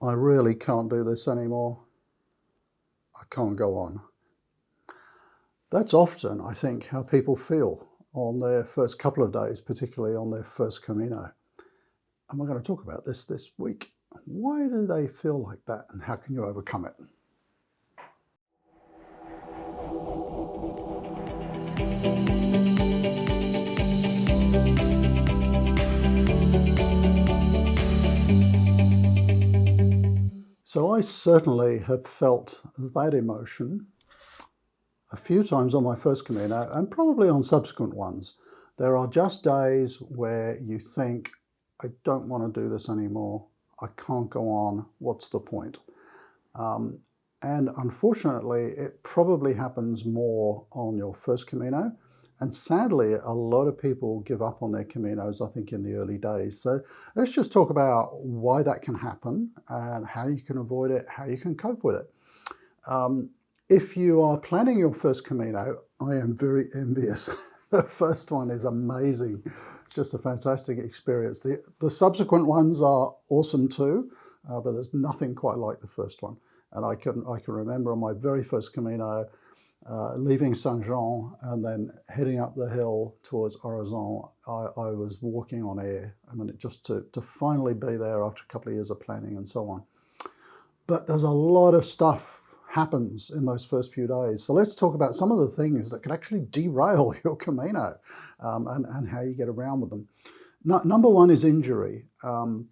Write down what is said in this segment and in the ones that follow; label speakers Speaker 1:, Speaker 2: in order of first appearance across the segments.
Speaker 1: I really can't do this anymore. I can't go on. That's often, I think, how people feel on their first couple of days, particularly on their first Camino. And we're going to talk about this week. Why do they feel like that, and how can you overcome it? So I certainly have felt that emotion a few times on my first Camino and probably on subsequent ones. There are just days where you think, I don't want to do this anymore. I can't go on. What's the point? And unfortunately, it probably happens more on your first Camino. And sadly, a lot of people give up on their Caminos, I think, in the early days. So let's just talk about why that can happen and how you can avoid it, how you can cope with it. If you are planning your first Camino, I am very envious. The first one is amazing. It's just a fantastic experience. The subsequent ones are awesome too, but there's nothing quite like the first one. And I can remember on my very first Camino, leaving Saint-Jean and then heading up the hill towards Horizon, I was walking on air. I mean, just to finally be there after a couple of years of planning and so on. But there's a lot of stuff happens in those first few days. So let's talk about some of the things that can actually derail your Camino and how you get around with them. Number one is injury. And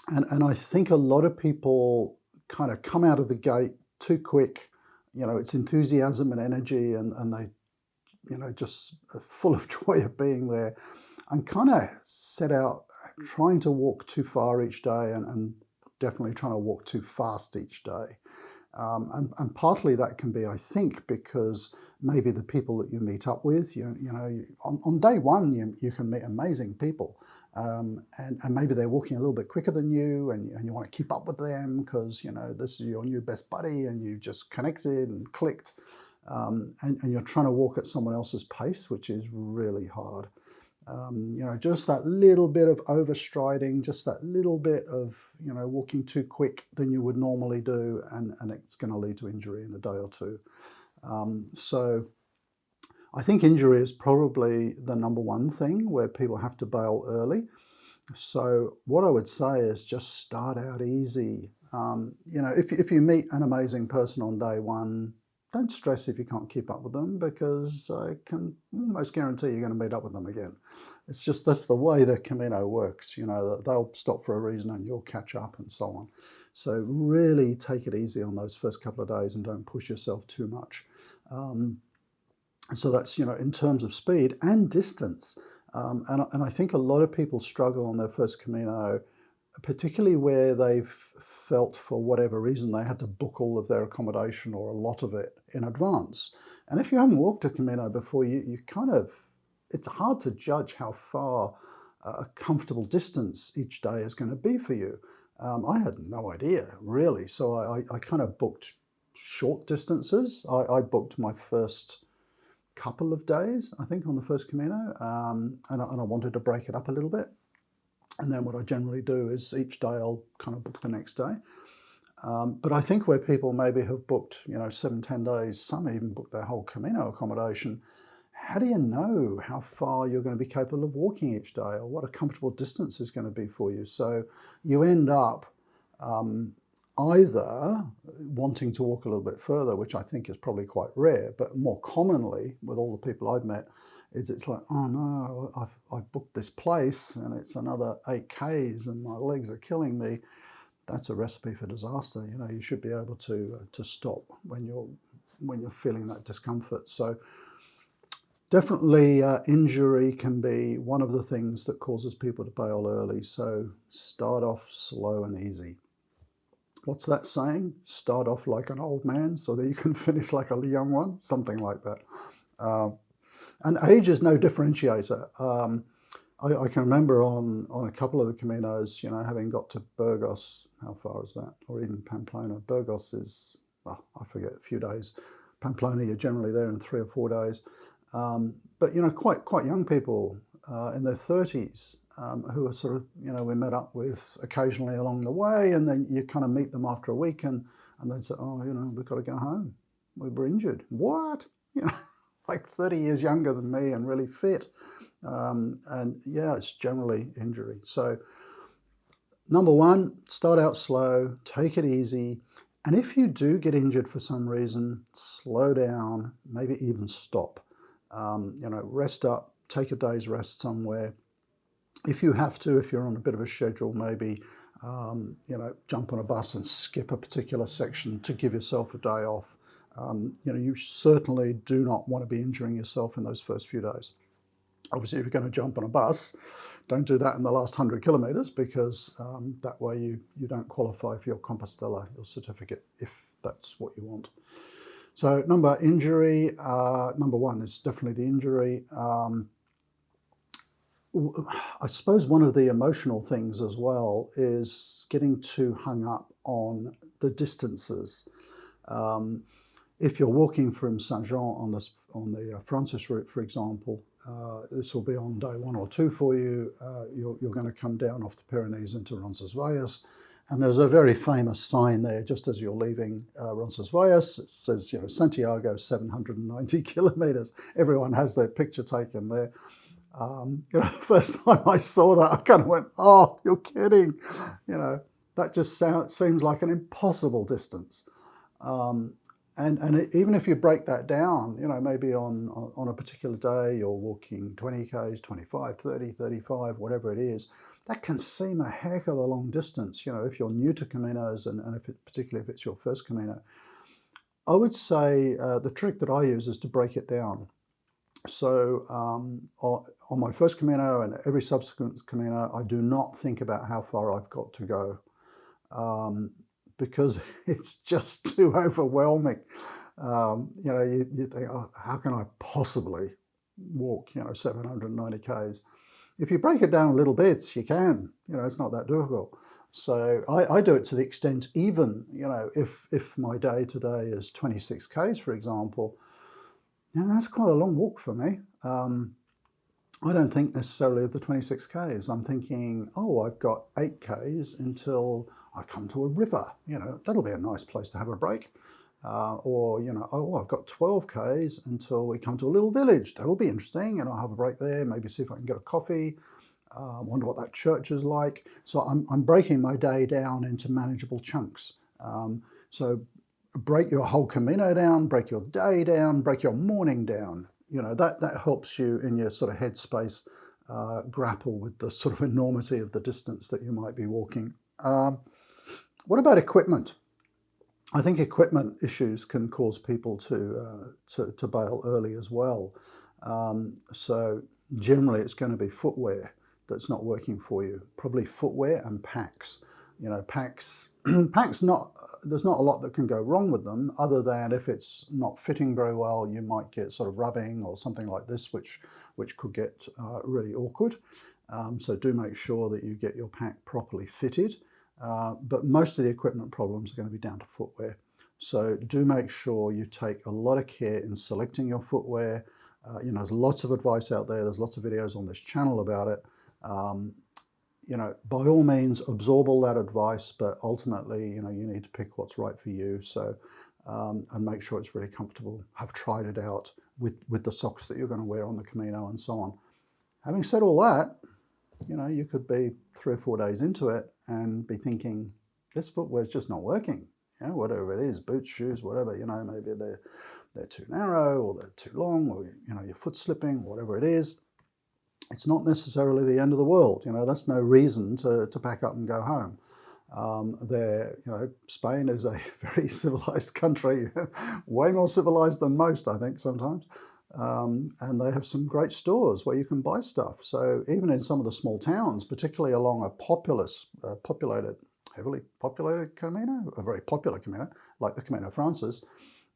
Speaker 1: I think a lot of people kind of come out of the gate too quick. You know, it's enthusiasm and energy and they, you know, just full of joy of being there and kind of set out trying to walk too far each day and definitely trying to walk too fast each day. And partly that can be, I think, because maybe the people that you meet up with, you know, on day one, you can meet amazing people. And maybe they're walking a little bit quicker than you and you want to keep up with them because, you know, this is your new best buddy and you just connected and clicked. And you're trying to walk at someone else's pace, which is really hard. You know, just that little bit of overstriding, just that little bit of, you know, walking too quick than you would normally do, and it's going to lead to injury in a day or two. So I think injury is probably the number one thing where people have to bail early. So what I would say is just start out easy. You know, if you meet an amazing person on day one, don't stress if you can't keep up with them because I can almost guarantee you're going to meet up with them again. It's just that's the way the Camino works. You know, they'll stop for a reason and you'll catch up and so on. So really take it easy on those first couple of days and don't push yourself too much. So that's, you know, in terms of speed and distance. And I think a lot of people struggle on their first Camino, particularly where they've felt for whatever reason they had to book all of their accommodation or a lot of it in advance. And if you haven't walked a Camino before, you kind of, it's hard to judge how far a comfortable distance each day is going to be for you. I had no idea, really. So I kind of booked short distances. I booked my first couple of days, I think, on the first Camino, and I wanted to break it up a little bit. And then what I generally do is each day I'll kind of book the next day. But I think where people maybe have booked, you know, 7-10 days, some even book their whole Camino accommodation, how do you know how far you're going to be capable of walking each day or what a comfortable distance is going to be for you? So you end up either wanting to walk a little bit further, which I think is probably quite rare, but more commonly with all the people I've met, is it's like, oh no, I've booked this place and it's another 8 Ks and my legs are killing me. That's a recipe for disaster. You know, you should be able to stop when you're feeling that discomfort. So definitely injury can be one of the things that causes people to bail early. So start off slow and easy. What's that saying? Start off like an old man so that you can finish like a young one, something like that. And age is no differentiator. I can remember on a couple of the Caminos, you know, having got to Burgos, how far is that? Or even Pamplona. Burgos is, well, I forget, a few days. Pamplona, you're generally there in 3 or 4 days. But, you know, quite young people in their 30s who are sort of, we met up with occasionally along the way, and then you kind of meet them after a week and they'd say, oh, we've got to go home. We were injured. What? Like 30 years younger than me and really fit. And yeah, it's generally injury. So number one, start out slow, take it easy. And if you do get injured for some reason, slow down, maybe even stop. Rest up, take a day's rest somewhere. If you have to, if you're on a bit of a schedule, maybe, jump on a bus and skip a particular section to give yourself a day off. You certainly do not want to be injuring yourself in those first few days. Obviously, if you're going to jump on a bus, don't do that in the last 100 kilometres, because that way you don't qualify for your Compostela, your certificate, if that's what you want. So number one is definitely the injury. I suppose one of the emotional things as well is getting too hung up on the distances. If you're walking from Saint-Jean on the Francis route, for example, this will be on day 1 or 2 for you. You're going to come down off the Pyrenees into Roncesvalles, and there's a very famous sign there just as you're leaving Roncesvalles. It says, Santiago 790 kilometres. Everyone has their picture taken there. The first time I saw that, I kind of went, oh, you're kidding. That just seems like an impossible distance. And even if you break that down, maybe on a particular day, you're walking 20 Ks, 25, 30, 35, whatever it is, that can seem a heck of a long distance, if you're new to Caminos, and particularly if it's your first Camino. I would say the trick that I use is to break it down. So on my first Camino and every subsequent Camino, I do not think about how far I've got to go, because it's just too overwhelming. You think, oh, how can I possibly walk 790 Ks? If you break it down in little bits, you can. It's not that difficult. So I do it to the extent, even if my day today is 26 Ks, for example. That's quite a long walk for me. I don't think necessarily of the 26 Ks. I'm thinking, oh, I've got 8 Ks until I come to a river. That'll be a nice place to have a break. Or, oh, I've got 12 Ks until we come to a little village. That'll be interesting, and I'll have a break there, maybe see if I can get a coffee. Wonder what that church is like. So I'm breaking my day down into manageable chunks. So break your whole Camino down, break your day down, break your morning down. That helps you in your sort of headspace grapple with the sort of enormity of the distance that you might be walking. What about equipment? I think equipment issues can cause people to bail early as well. So generally it's going to be footwear that's not working for you. Probably footwear and packs. Packs, there's not a lot that can go wrong with them, other than if it's not fitting very well, you might get sort of rubbing or something like this, which could get really awkward. So do make sure that you get your pack properly fitted. But most of the equipment problems are going to be down to footwear. So do make sure you take a lot of care in selecting your footwear. There's lots of advice out there. There's lots of videos on this channel about it. By all means, absorb all that advice, but ultimately, you need to pick what's right for you. So, and make sure it's really comfortable. Have tried it out with the socks that you're going to wear on the Camino and so on. Having said all that, you could be 3 or 4 days into it and be thinking, this footwear's just not working. Whatever it is, boots, shoes, whatever, maybe they're too narrow, or they're too long, or, your foot's slipping, whatever it is. It's not necessarily the end of the world. That's no reason to pack up and go home. Spain is a very civilized country, way more civilized than most, I think, sometimes. And they have some great stores where you can buy stuff. So even in some of the small towns, particularly along a heavily populated Camino, a very popular Camino, like the Camino Francis,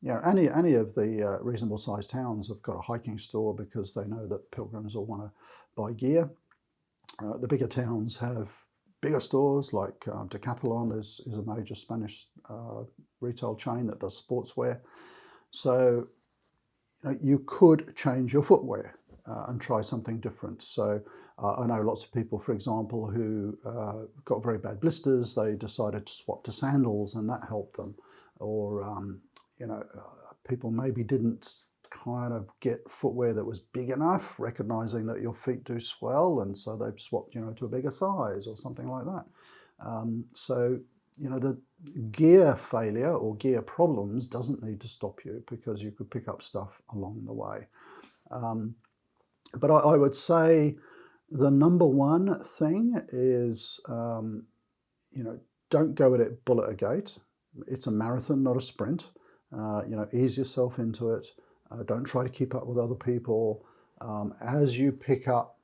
Speaker 1: any of the reasonable sized towns have got a hiking store because they know that pilgrims will want to buy gear. The bigger towns have bigger stores, like Decathlon is a major Spanish retail chain that does sportswear. So you could change your footwear. and try something different. So I know lots of people, for example, who got very bad blisters. They decided to swap to sandals, and that helped them. Or people maybe didn't kind of get footwear that was big enough, recognizing that your feet do swell, and so they've swapped, to a bigger size or something like that. So the gear failure or gear problems doesn't need to stop you, because you could pick up stuff along the way. But I would say the number one thing is, don't go at it bullet a gate. It's a marathon, not a sprint. Ease yourself into it. Don't try to keep up with other people. As you pick up,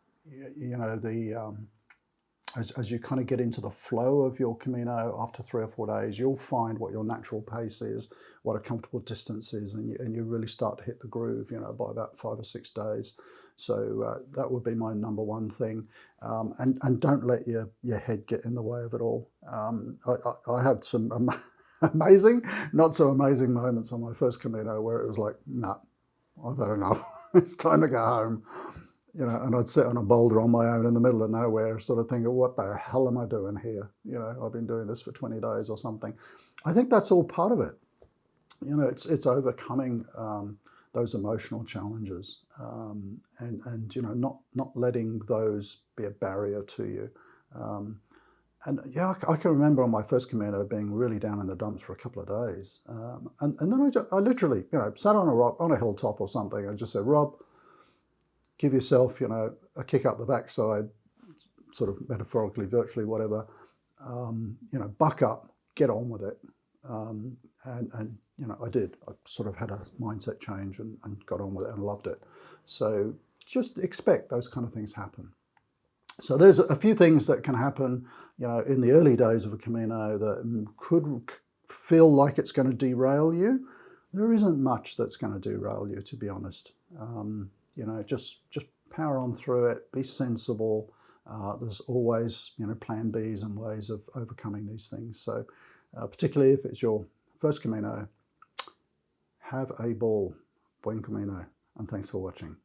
Speaker 1: as you kind of get into the flow of your Camino after 3 or 4 days, you'll find what your natural pace is, what a comfortable distance is, and you really start to hit the groove, by about 5 or 6 days. So that would be my number one thing. And don't let your head get in the way of it all. I had some amazing, not so amazing moments on my first Camino where it was like, nah, I've had enough. It's time to go home. And I'd sit on a boulder on my own in the middle of nowhere, sort of thinking, what the hell am I doing here? I've been doing this for 20 days or something. I think that's all part of it. It's overcoming those emotional challenges, and not letting those be a barrier to you. I can remember on my first Camino being really down in the dumps for a couple of days, and then I literally, sat on a rock, on a hilltop or something, and just said, Rob, give yourself, a kick up the backside, sort of metaphorically, virtually, whatever. Buck up, get on with it. And I did. I sort of had a mindset change and got on with it and loved it. So just expect those kind of things happen. So there's a few things that can happen, in the early days of a Camino that could feel like it's going to derail you. There isn't much that's going to derail you, to be honest. Just power on through it, be sensible. There's always, plan Bs and ways of overcoming these things. So particularly if it's your first Camino, have a ball. Buen Camino, and thanks for watching.